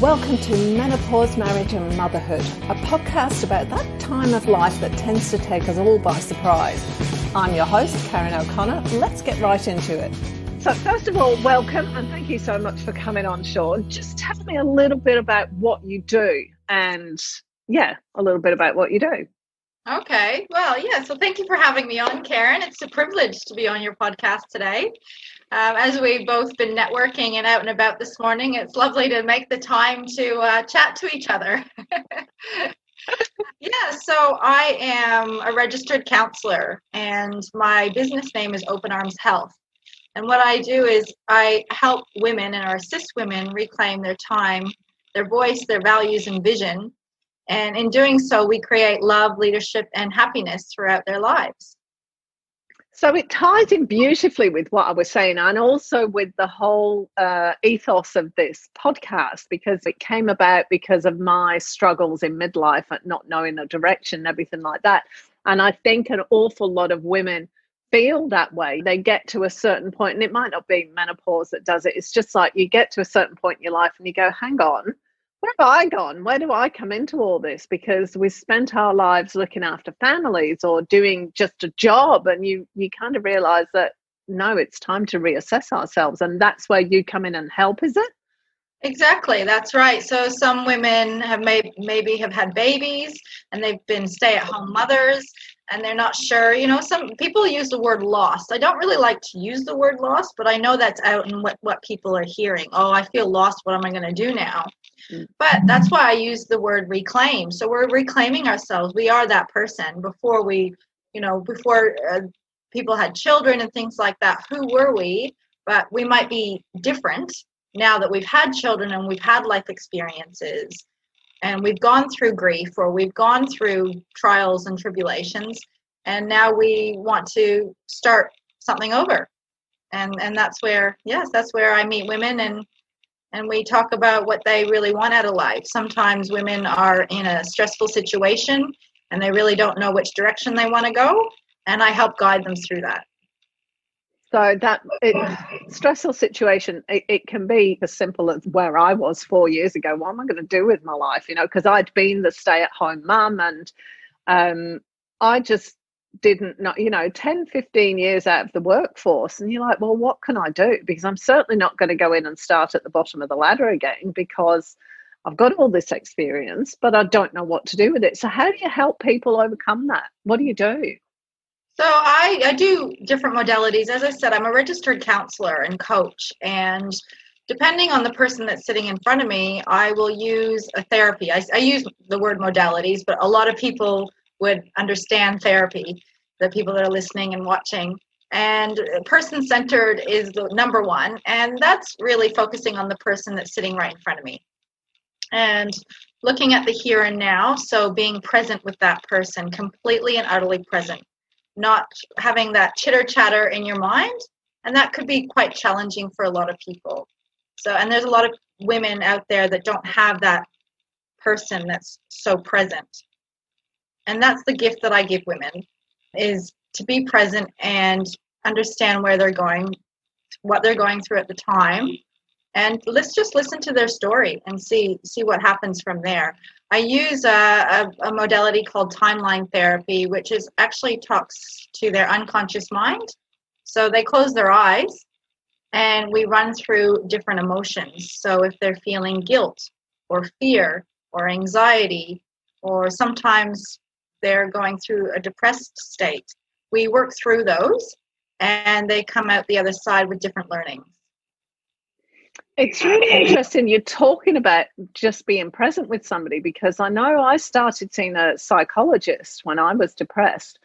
Welcome to Menopause, Marriage and Motherhood, a podcast about that time of life that tends to take us all by surprise. I'm your host, Karen O'Connor. Let's get right into it. So first of all, welcome and thank you so much for coming on, Sean. Just tell me a little bit about what you do and, a little bit about what you do. Okay. Well, so thank you for having me on, Karen. It's a privilege to be on your podcast today. As we've both been networking and out and about this morning, it's lovely to make the time to chat to each other. So I am a registered counselor and my business name is Open Arms Health. And what I do is I help women or assist women reclaim their time, their voice, their values and vision. And in doing so, we create love, leadership, and happiness throughout their lives. So it ties in beautifully with what I was saying and also with the whole ethos of this podcast, because it came about because of my struggles in midlife and not knowing a direction and everything like that. And I think an awful lot of women feel that way. They get to a certain point, and it might not be menopause that does it. It's just like you get to a certain point in your life and you go, hang on. Where have I gone? Where do I come into all this? Because we spent our lives looking after families or doing just a job, and you kind of realize that, no, it's time to reassess ourselves. And that's where you come in and help, is it? Exactly, that's right. So some women have maybe have had babies and they've been stay-at-home mothers and they're not sure. Some people use the word lost. I don't really like to use the word lost, but I know that's out in what people are hearing. Oh, I feel lost. What am I going to do now? But that's why I use the word reclaim. So we're reclaiming ourselves. We are that person before people had children and things like that. Who were we? But we might be different now that we've had children and we've had life experiences and we've gone through grief or we've gone through trials and tribulations. And now we want to start something over. And that's where I meet women and we talk about what they really want out of life. Sometimes women are in a stressful situation and they really don't know which direction they want to go. And I help guide them through that. So stressful situation, it can be as simple as where I was 4 years ago. What am I going to do with my life? Because I'd been the stay-at-home mum and I just didn't know, 10, 15 years out of the workforce. And you're like, well, what can I do? Because I'm certainly not going to go in and start at the bottom of the ladder again because I've got all this experience, but I don't know what to do with it. So how do you help people overcome that? What do you do? So I do different modalities. As I said, I'm a registered counselor and coach. And depending on the person that's sitting in front of me, I will use a therapy. I use the word modalities, but a lot of people would understand therapy, the people that are listening and watching. And person-centered is the number one. And that's really focusing on the person that's sitting right in front of me. And looking at the here and now. So being present with that person, completely and utterly present. Not having that chitter chatter in your mind. And that could be quite challenging for a lot of people. And there's a lot of women out there that don't have that person that's so present. And that's the gift that I give women, is to be present and understand where they're going, what they're going through at the time. And let's just listen to their story and see what happens from there. I use a modality called timeline therapy, which is actually talks to their unconscious mind. So they close their eyes and we run through different emotions. So if they're feeling guilt or fear or anxiety, or sometimes they're going through a depressed state, we work through those and they come out the other side with different learnings. It's really interesting you're talking about just being present with somebody, because I know I started seeing a psychologist when I was depressed,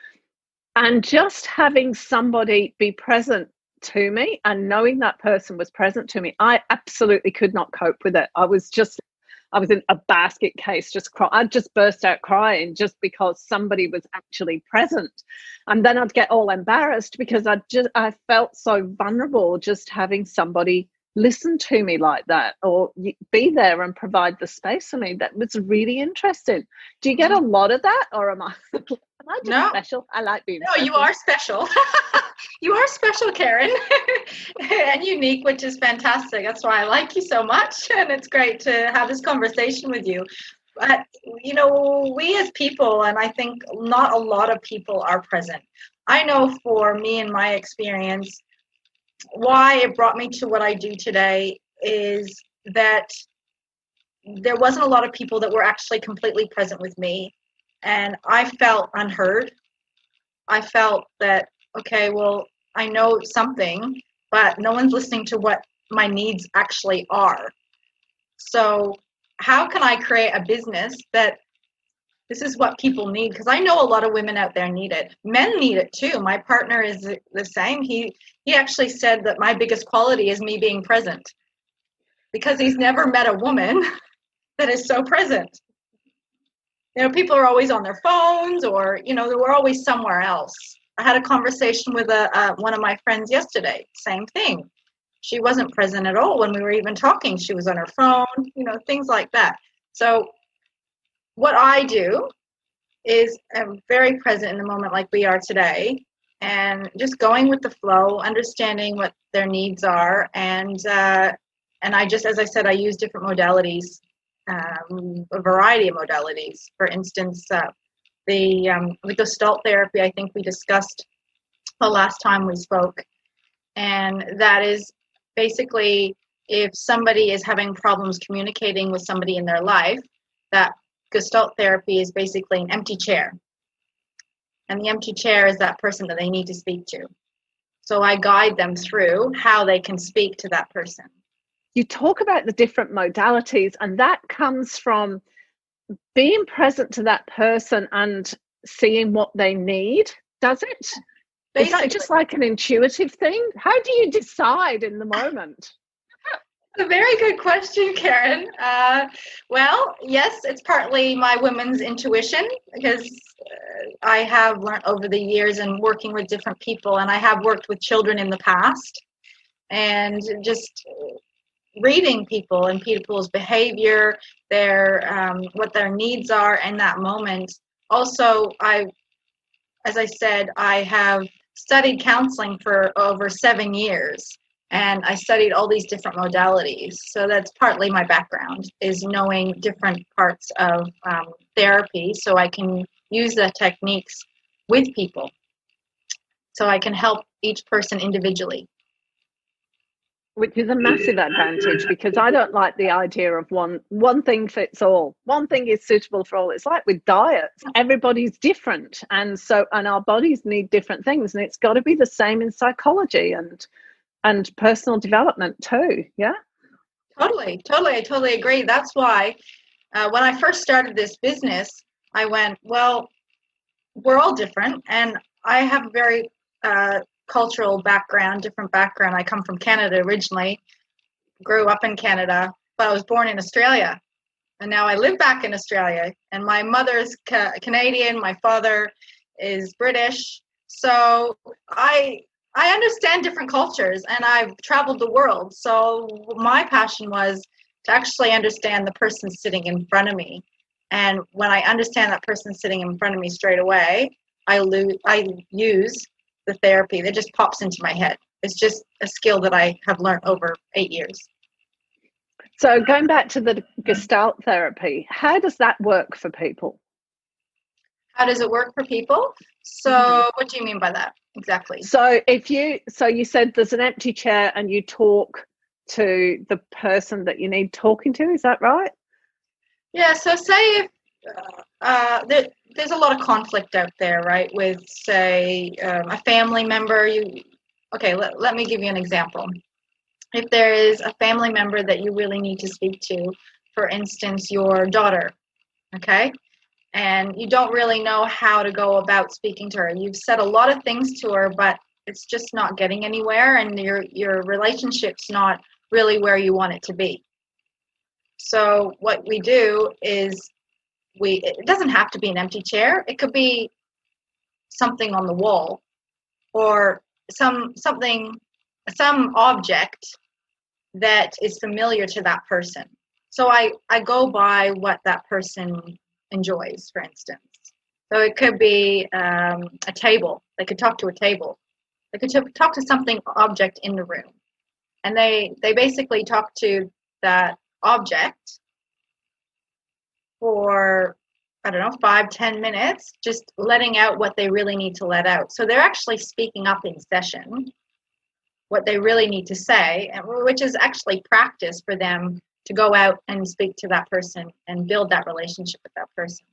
and just having somebody be present to me and knowing that person was present to me, I absolutely could not cope with it. I was in a basket case, I'd just burst out crying just because somebody was actually present. And then I'd get all embarrassed because I felt so vulnerable just having somebody listen to me like that or be there and provide the space for me. That was really interesting. Do you get a lot of that, or am I just special? I like being special. You are special. You are special, Karen, and unique, which is fantastic. That's why I like you so much, and it's great to have this conversation with you. But, we as people, and I think not a lot of people are present. I know for me and my experience, why it brought me to what I do today is that there wasn't a lot of people that were actually completely present with me. And I felt unheard. I felt that, okay, well, I know something, but no one's listening to what my needs actually are. So how can I create a business that this is what people need? Because I know a lot of women out there need it. Men need it too. My partner is the same. He actually said that my biggest quality is me being present, because he's never met a woman that is so present. People are always on their phones, or we're always somewhere else. I had a conversation with one of my friends yesterday. Same thing. She wasn't present at all when we were even talking. She was on her phone, things like that. So what I do is I'm very present in the moment, like we are today, and just going with the flow, understanding what their needs are, and I just, as I said, I use different modalities, a variety of modalities. For instance, the Gestalt therapy, I think we discussed the last time we spoke, and that is basically if somebody is having problems communicating with somebody in their life, that Gestalt therapy is basically an empty chair. And the empty chair is that person that they need to speak to. So I guide them through how they can speak to that person. You talk about the different modalities, and that comes from being present to that person and seeing what they need, does it? Basically. Is that just like an intuitive thing? How do you decide in the moment? A very good question, Karen. Well, yes, it's partly my women's intuition, because I have learned over the years and working with different people, and I have worked with children in the past, and just reading people and people's behavior, their what their needs are in that moment. Also, as I said, I have studied counseling for over 7 years, and I studied all these different modalities. So that's partly my background, is knowing different parts of therapy, so I can use the techniques with people, so I can help each person individually. Which is a massive advantage, because I don't like the idea of one thing fits all. One thing is suitable for all. It's like with diets, everybody's different, and our bodies need different things, and it's got to be the same in psychology and personal development too. Yeah, totally, I totally agree. That's why when I first started this business, I went, well, we're all different, and I have a very cultural background, different background. I come from Canada originally, grew up in Canada, but I was born in Australia, and now I live back in Australia, and my mother's Canadian, my father is British, so I understand different cultures, and I've traveled the world. So my passion was to actually understand the person sitting in front of me, and when I understand that person sitting in front of me straight away, I use the therapy that just pops into my head. It's just a skill that I have learned over 8 years. So going back to the Gestalt therapy, how does that work for people? How does it work for people? So what do you mean by that exactly? So you said there's an empty chair and you talk to the person that you need talking to, is that right? Yeah, so say if there's a lot of conflict out there, right? With, say, a family member. Let me give you an example. If there is a family member that you really need to speak to, for instance, your daughter, okay, and you don't really know how to go about speaking to her. You've said a lot of things to her, but it's just not getting anywhere, and your relationship's not really where you want it to be. So what we do is it doesn't have to be an empty chair. It could be something on the wall, or some object that is familiar to that person. So I go by what that person enjoys, for instance. So it could be a table. They could talk to a table. They could talk to something object in the room. And they basically talk to that object for, I don't know, 5-10 minutes, just letting out what they really need to let out. So they're actually speaking up in session what they really need to say, which is actually practice for them to go out and speak to that person and build that relationship with that person.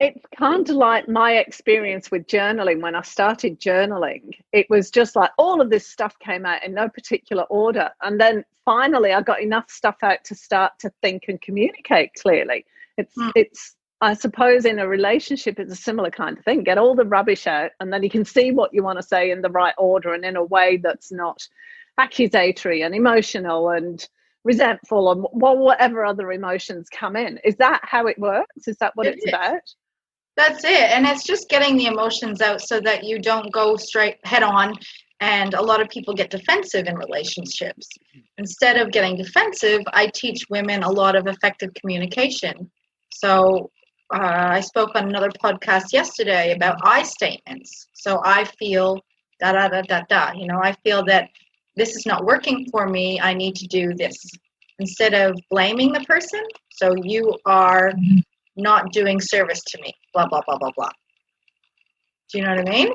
It's kind of like my experience with journaling. When I started journaling, it was just like all of this stuff came out in no particular order. And then finally I got enough stuff out to start to think and communicate clearly. It's I suppose in a relationship, it's a similar kind of thing. Get all the rubbish out, and then you can see what you want to say in the right order and in a way that's not accusatory and emotional and resentful and whatever other emotions come in. Is that how it works? Is that what it's about? That's it. And it's just getting the emotions out so that you don't go straight head on. And a lot of people get defensive in relationships. Instead of getting defensive, I teach women a lot of effective communication. So I spoke on another podcast yesterday about I statements. So I feel da da da da da. You know, I feel that this is not working for me. I need to do this. Instead of blaming the person. So you are not doing service to me, blah, blah, blah, blah, blah. Do you know what I mean?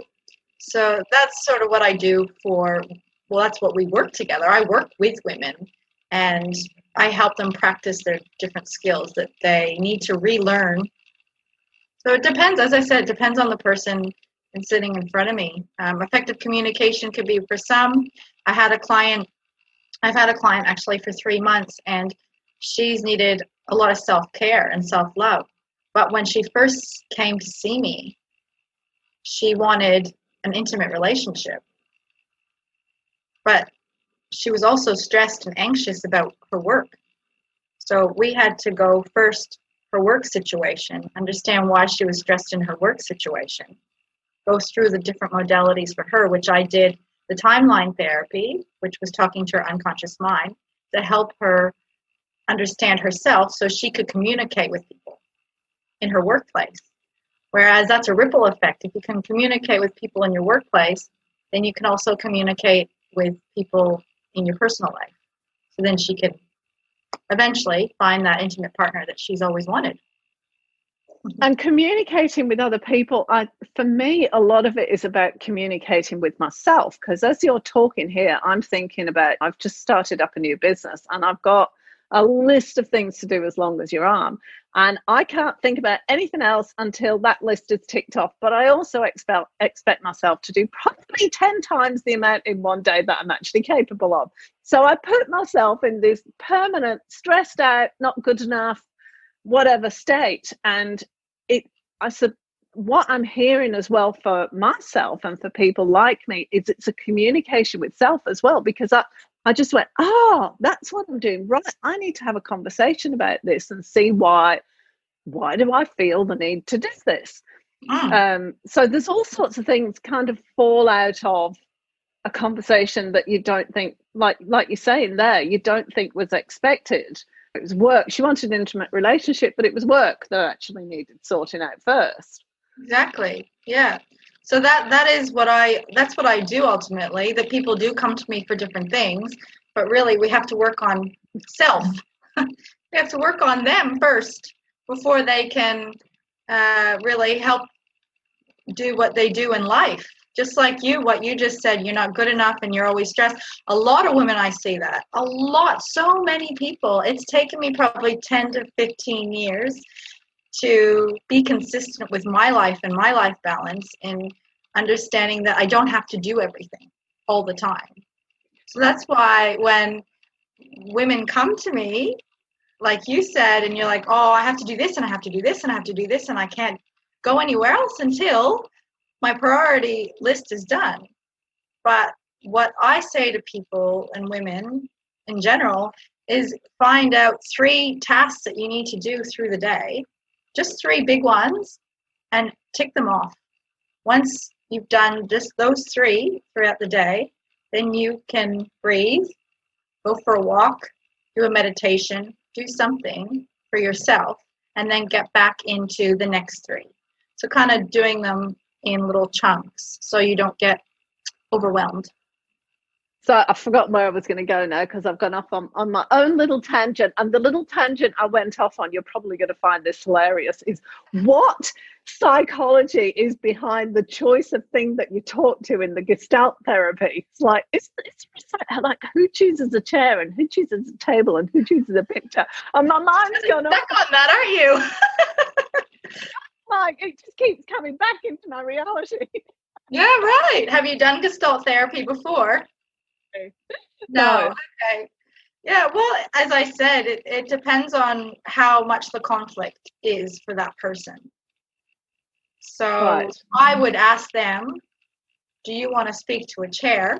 So that's sort of what I do that's what we work together. I work with women and I help them practice their different skills that they need to relearn. So it depends, as I said, it depends on the person and sitting in front of me. Effective communication could be for some. I've had a client actually for 3 months, and she's needed a lot of self-care and self-love. But when she first came to see me, she wanted an intimate relationship. But she was also stressed and anxious about her work. So we had to go first her work situation, understand why she was stressed in her work situation, go through the different modalities for her, which I did the timeline therapy, which was talking to her unconscious mind, to help her understand herself so she could communicate with people in her workplace. Whereas that's a ripple effect. If you can communicate with people in your workplace, then you can also communicate with people in your personal life. So then she could eventually find that intimate partner that she's always wanted. And communicating with other people, for me, a lot of it is about communicating with myself. Because as you're talking here, I'm thinking about, I've just started up a new business and I've got a list of things to do as long as your arm. And I can't think about anything else until that list is ticked off. But I also expect myself to do probably 10 times the amount in one day that I'm actually capable of. So I put myself in this permanent, stressed out, not good enough, whatever state. And what I'm hearing as well for myself and for people like me is it's a communication with self as well, because I just went, that's what I'm doing. Right. I need to have a conversation about this and see why do I feel the need to do this? So there's all sorts of things kind of fall out of a conversation that you don't think, like you're saying there, you don't think was expected. It was work. She wanted an intimate relationship, but it was work that actually needed sorting out first. Exactly. Yeah. So that's what I do ultimately. That people do come to me for different things, but really we have to work on self. We have to work on them first before they can really help do what they do in life. Just like what you just said, you're not good enough and you're always stressed. A lot of women, I see that. A lot, so many people. It's taken me probably 10 to 15 years to be consistent with my life and my life balance and understanding that I don't have to do everything all the time. So that's why when women come to me, like you said, and you're like, oh, I have to do this and I have to do this and I have to do this and I can't go anywhere else until my priority list is done. But what I say to people and women in general is find out 3 tasks that you need to do through the day, just 3 big ones, and tick them off. Once you've done just those 3 throughout the day, then you can breathe, go for a walk, do a meditation, do something for yourself, and then get back into the next 3. So kind of doing them in little chunks so you don't get overwhelmed. So I forgot where I was going to go now because I've gone off on my own little tangent. And the little tangent I went off on, you're probably going to find this hilarious, is what psychology is behind the choice of thing that you talk to in the Gestalt therapy. It's like, it's like who chooses a chair and who chooses a table and who chooses a picture. And my mind's gone off. Stuck on that, aren't you? Like, it just keeps coming back into my reality. Yeah, right. Have you done Gestalt therapy before? No. Okay. Yeah, well, as I said, it depends on how much the conflict is for that person. So Right. I would ask them, do you want to speak to a chair?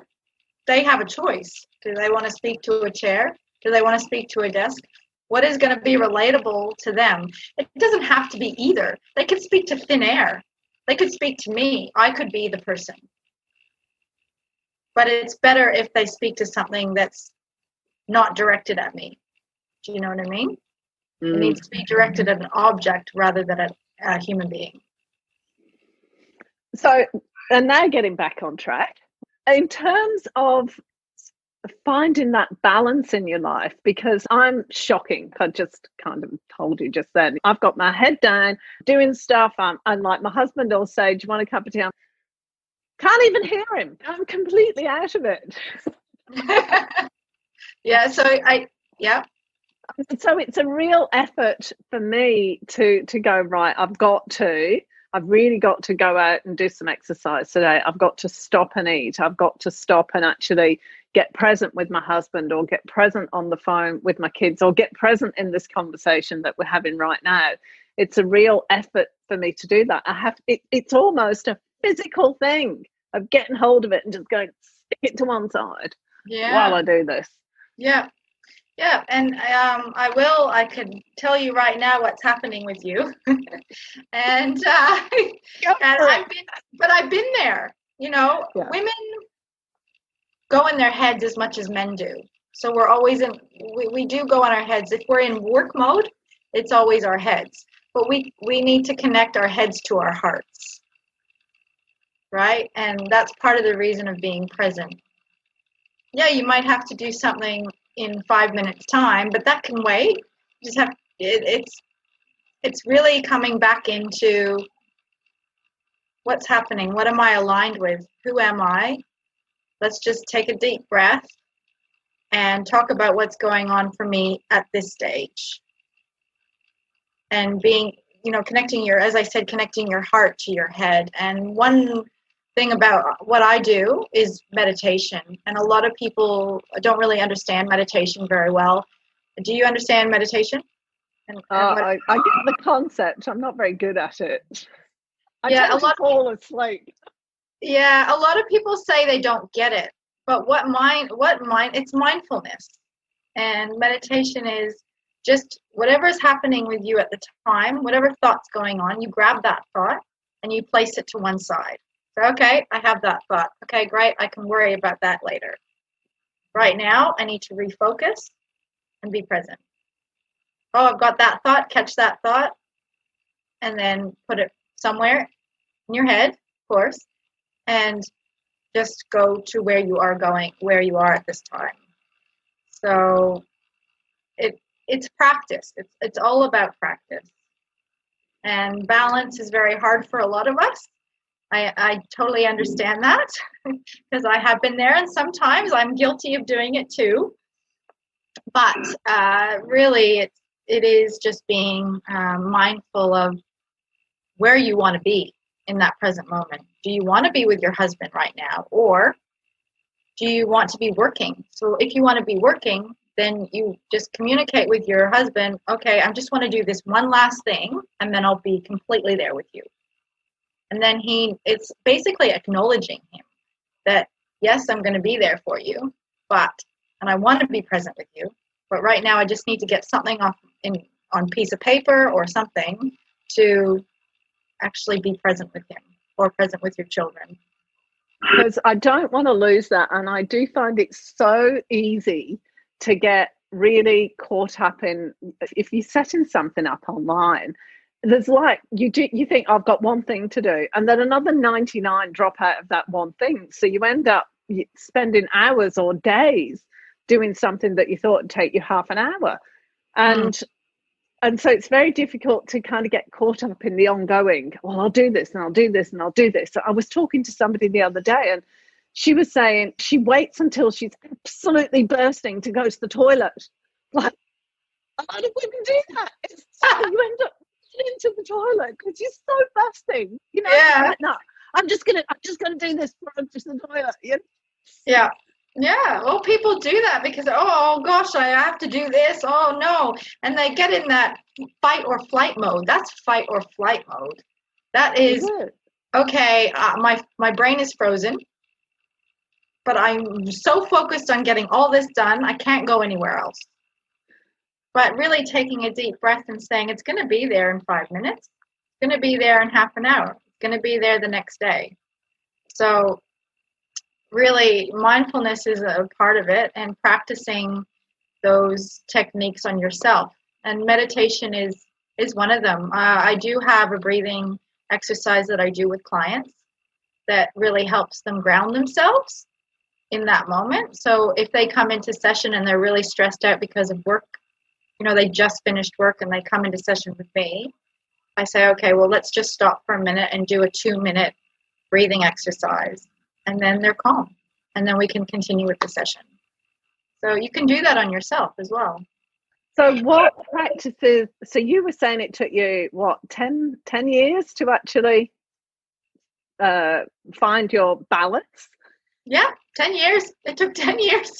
They have a choice. Do they want to speak to a chair? Do they want to speak to a desk? What is going to be relatable to them? It doesn't have to be either. They could speak to thin air. They could speak to me. I could be the person. But it's better if they speak to something that's not directed at me. Do you know what I mean? It needs to be directed at an object rather than a human being. So, and now getting back on track, in terms of finding that balance in your life, because I'm shocking. I just kind of told you just then. I've got my head down, doing stuff. And like my husband will say, do you want a cup of tea? Can't even hear him. I'm completely out of it. Yeah, so yeah. So it's a real effort for me to go, right, I've really got to go out and do some exercise today. I've got to stop and eat. I've got to stop and actually get present with my husband, or get present on the phone with my kids, or get present in this conversation that we're having right now. It's a real effort for me to do that. It's almost a physical thing of getting hold of it and just going, stick it to one side while I do this. Yeah. Yeah, and I can tell you right now what's happening with you. and I've been there. You know, women go in their heads as much as men do. So we're always we do go in our heads. If we're in work mode, it's always our heads. But we need to connect our heads to our hearts. Right? And that's part of the reason of being present. Yeah, you might have to do something in 5 minutes time, but that can wait. You just have it's really coming back into what's happening. What am I aligned with? Who am I? Let's just take a deep breath and talk about what's going on for me at this stage. And being, connecting your heart to your head. And one thing about what I do is meditation. And a lot of people don't really understand meditation very well. Do you understand meditation? I get the concept. I'm not very good at it. I tend to fall asleep. Yeah, a lot of people say they don't get it. But it's mindfulness. And meditation is just whatever's happening with you at the time, whatever thought's going on, you grab that thought and you place it to one side. So, okay, I have that thought. Okay, great. I can worry about that later. Right now, I need to refocus and be present. Oh, I've got that thought. Catch that thought. And then put it somewhere in your head, of course. And just go to where you are at this time. So it's practice. It's all about practice. And balance is very hard for a lot of us. I totally understand that because I have been there, and sometimes I'm guilty of doing it too. But really, it is just being mindful of where you want to be in that present moment. Do you want to be with your husband right now, or do you want to be working? So if you want to be working, then you just communicate with your husband, okay, I just want to do this one last thing, and then I'll be completely there with you. And then it's basically acknowledging him that, yes, I'm going to be there for you, and I want to be present with you, but right now I just need to get something on piece of paper or something to actually be present with him or present with your children. Because I don't want to lose that. And I do find it so easy to get really caught up in, if you're setting something up online, there's like you think I've got one thing to do, and then another 99 drop out of that one thing. So you end up spending hours or days doing something that you thought would take you half an hour. Mm. And so it's very difficult to kind of get caught up in the ongoing, well, I'll do this and I'll do this and I'll do this. So I was talking to somebody the other day, and she was saying she waits until she's absolutely bursting to go to the toilet. Like, a lot of women do that. You end up into the toilet because you're so bursting. You know, Yeah. like, no, I'm just gonna do this before I'm just in the toilet. You know? Yeah. Yeah. Well, people do that because, oh gosh, I have to do this. Oh no. And they get in that fight or flight mode. That's fight or flight mode. That is, okay, my brain is frozen, but I'm so focused on getting all this done, I can't go anywhere else. But really taking a deep breath and saying, it's going to be there in 5 minutes. It's going to be there in half an hour. It's going to be there the next day. So really, mindfulness is a part of it, and practicing those techniques on yourself. And meditation is one of them. I do have a breathing exercise that I do with clients that really helps them ground themselves in that moment. So if they come into session and they're really stressed out because of work, they just finished work and they come into session with me, I say, okay, well, let's just stop for a minute and do a 2-minute breathing exercise. And then they're calm. And then we can continue with the session. So you can do that on yourself as well. So what practices, so you were saying it took you, 10 years to actually find your balance? Yeah, 10 years. It took 10 years.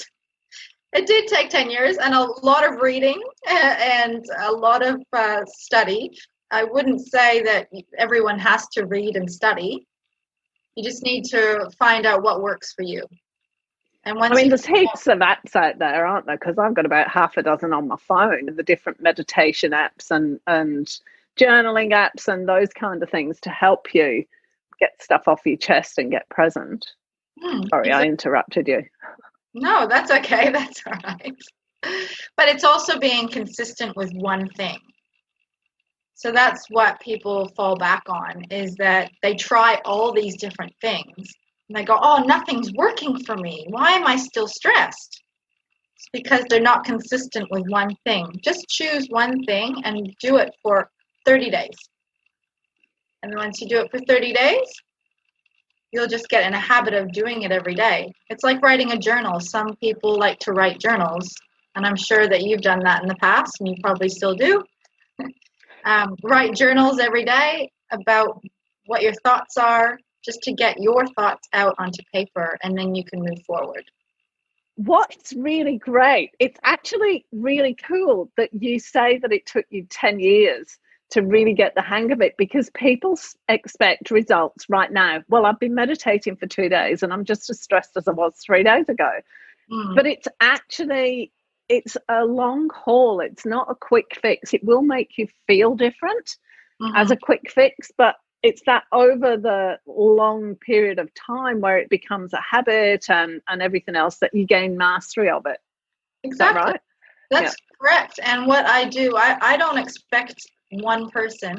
It did take 10 years and a lot of reading and a lot of study. I wouldn't say that everyone has to read and study. You just need to find out what works for you. And there's heaps of apps out there, aren't there? Because I've got about half a dozen on my phone, the different meditation apps and journaling apps and those kind of things to help you get stuff off your chest and get present. Sorry, I interrupted you. No, that's okay. That's all right. But it's also being consistent with one thing. So that's what people fall back on, is that they try all these different things. And they go, oh, nothing's working for me. Why am I still stressed? It's because they're not consistent with one thing. Just choose one thing and do it for 30 days. And once you do it for 30 days, you'll just get in a habit of doing it every day. It's like writing a journal. Some people like to write journals, and I'm sure that you've done that in the past, and you probably still do. Write journals every day about what your thoughts are, just to get your thoughts out onto paper, and then you can move forward. What's really great, it's actually really cool that you say that it took you 10 years to really get the hang of it, because people expect results right now. Well, I've been meditating for 2 days and I'm just as stressed as I was 3 days ago. But it's a long haul. It's not a quick fix. It will make you feel different as a quick fix, but it's that over the long period of time where it becomes a habit and everything else that you gain mastery of it. Exactly. Is that right? That's correct. And what I do, I don't expect one person.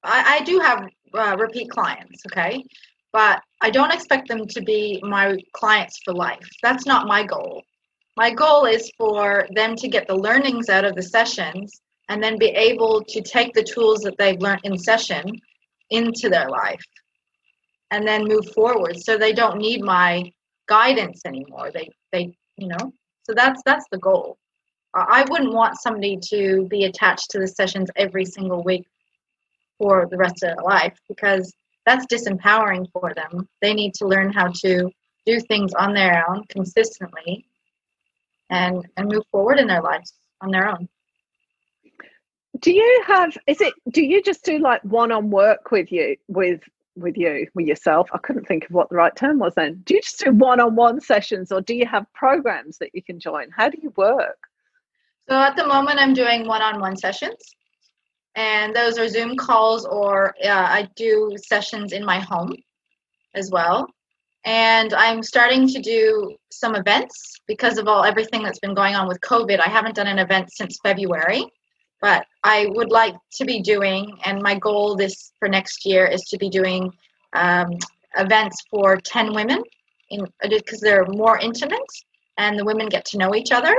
I do have repeat clients, okay? But I don't expect them to be my clients for life. That's not my goal. My goal is for them to get the learnings out of the sessions and then be able to take the tools that they've learned in session into their life and then move forward, so they don't need my guidance anymore. They so that's the goal. I wouldn't want somebody to be attached to the sessions every single week for the rest of their life, because that's disempowering for them. They need to learn how to do things on their own consistently and move forward in their lives on their own. Do you just do like one-on work with yourself? I couldn't think of what the right term was then. Do you just do one-on-one sessions, or do you have programs that you can join? How do you work? So at the moment, I'm doing one-on-one sessions, and those are Zoom calls, or I do sessions in my home as well. And I'm starting to do some events because of everything that's been going on with COVID. I haven't done an event since February. But I would like to be doing, and my goal this for next year is to be doing events for 10 women, because they're more intimate and the women get to know each other,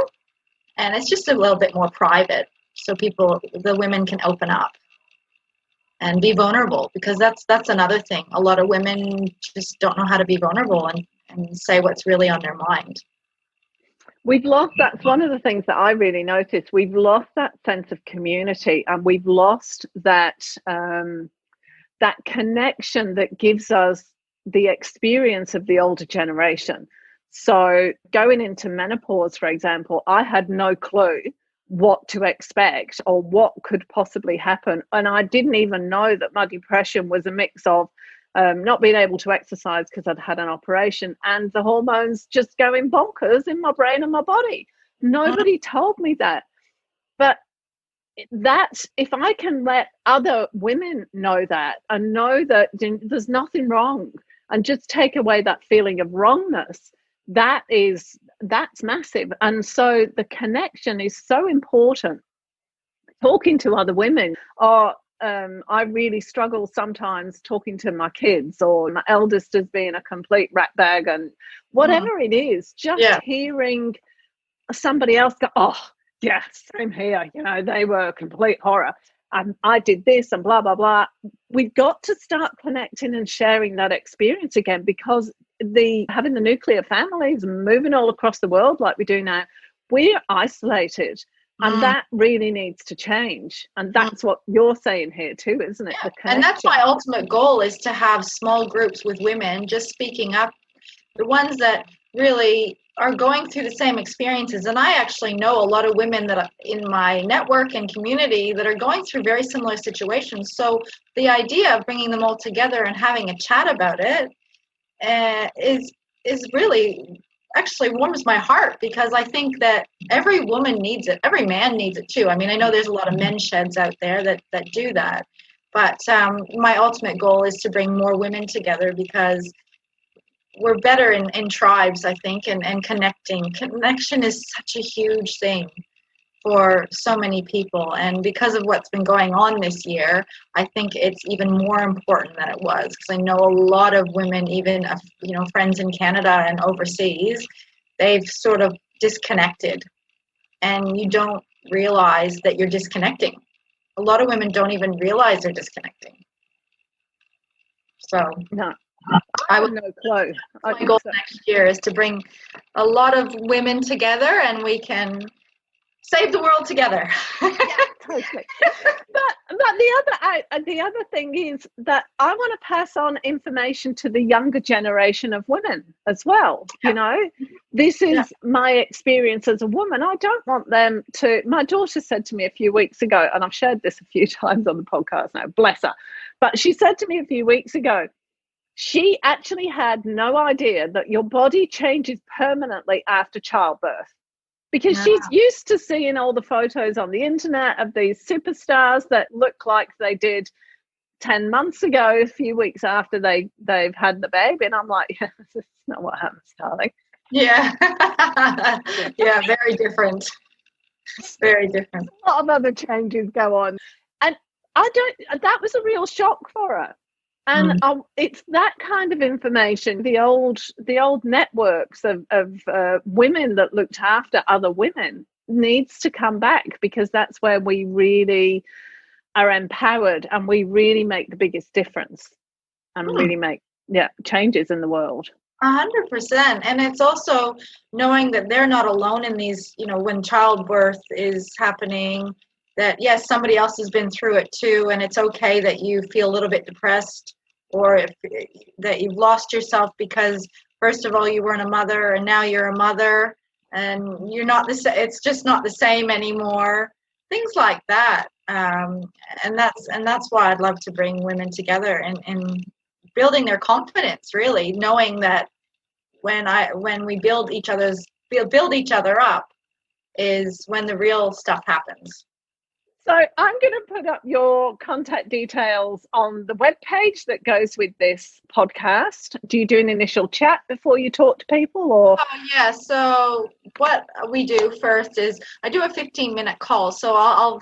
and it's just a little bit more private, so the women can open up and be vulnerable, because that's another thing. A lot of women just don't know how to be vulnerable and say what's really on their mind. We've lost, that's one of the things that I really noticed. We've lost that sense of community, and we've lost that that connection that gives us the experience of the older generation. So going into menopause, for example, I had no clue what to expect or what could possibly happen. And I didn't even know that my depression was a mix of not being able to exercise because I'd had an operation and the hormones just going bonkers in my brain and my body. Nobody told me that. But that's, if I can let other women know that and know that there's nothing wrong, and just take away that feeling of wrongness, that's massive. And so the connection is so important. Talking to other women, or I really struggle sometimes talking to my kids, or my eldest as being a complete rat bag, and whatever it is, just hearing somebody else go, oh, yeah, same here. You know, they were a complete horror. And I did this and blah, blah, blah. We've got to start connecting and sharing that experience again, because having the nuclear families and moving all across the world like we do now, we're isolated. And that really needs to change. And that's what you're saying here too, isn't it? Yeah. And that's my ultimate goal, is to have small groups with women just speaking up, the ones that really are going through the same experiences. And I actually know a lot of women that are in my network and community that are going through very similar situations. So the idea of bringing them all together and having a chat about it is really actually warms my heart, because I think that every woman needs it. Every man needs it too. I mean, I know there's a lot of men's sheds out there that do that. But my ultimate goal is to bring more women together, because we're better in tribes, I think, and connecting. Connection is such a huge thing for so many people. And because of what's been going on this year, I think it's even more important than it was, because I know a lot of women, even, friends in Canada and overseas, they've sort of disconnected, and you don't realize that you're disconnecting. A lot of women don't even realize they're disconnecting. So no. I have no clue. My goal next year is to bring a lot of women together, and we can save the world together. Yeah, totally. But the other thing is that I want to pass on information to the younger generation of women as well. Yeah. You know, this is my experience as a woman. I don't want them to. My daughter said to me a few weeks ago, and I've shared this a few times on the podcast now, bless her, but she said to me a few weeks ago, she actually had no idea that your body changes permanently after childbirth, because she's used to seeing all the photos on the internet of these superstars that look like they did 10 months ago, a few weeks after they've had the baby. And I'm like, yeah, this is not what happens, darling. Yeah. Yeah, very different. Very different. A lot of other changes go on. And that was a real shock for her. And it's that kind of information, the old networks of women that looked after other women, needs to come back, because that's where we really are empowered and we really make the biggest difference and really make changes in the world. 100%. And it's also knowing that they're not alone in these, when childbirth is happening, that yes, somebody else has been through it too, and it's okay that you feel a little bit depressed, or that you've lost yourself because first of all you weren't a mother and now you're a mother and you're not it's just not the same anymore, things like that. And that's why I'd love to bring women together and building their confidence, really knowing that when we build each other up is when the real stuff happens. So I'm going to put up your contact details on the webpage that goes with this podcast. Do you do an initial chat before you talk to people, or? Yeah. So what we do first is I do a 15-minute call. So I'll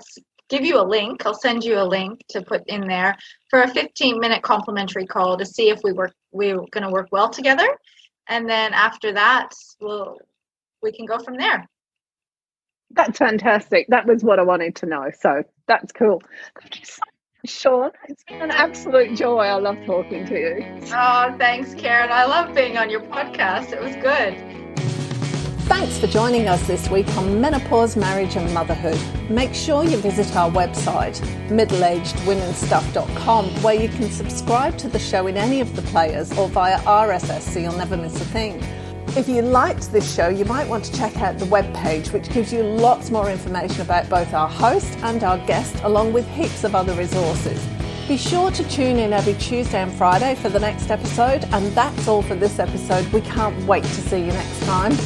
give you a link. I'll send you a link to put in there for a 15-minute complimentary call to see if we're going to work well together. And then after that, we can go from there. That's fantastic. That was what I wanted to know. So that's cool. Thank you so much, Sean. It's been an absolute joy. I love talking to you. Oh, thanks, Karen. I love being on your podcast. It was good. Thanks for joining us this week on Menopause, Marriage and Motherhood. Make sure you visit our website, middleagedwomenstuff.com, where you can subscribe to the show in any of the players or via RSS so you'll never miss a thing. If you liked this show, you might want to check out the webpage, which gives you lots more information about both our host and our guest, along with heaps of other resources. Be sure to tune in every Tuesday and Friday for the next episode. And that's all for this episode. We can't wait to see you next time.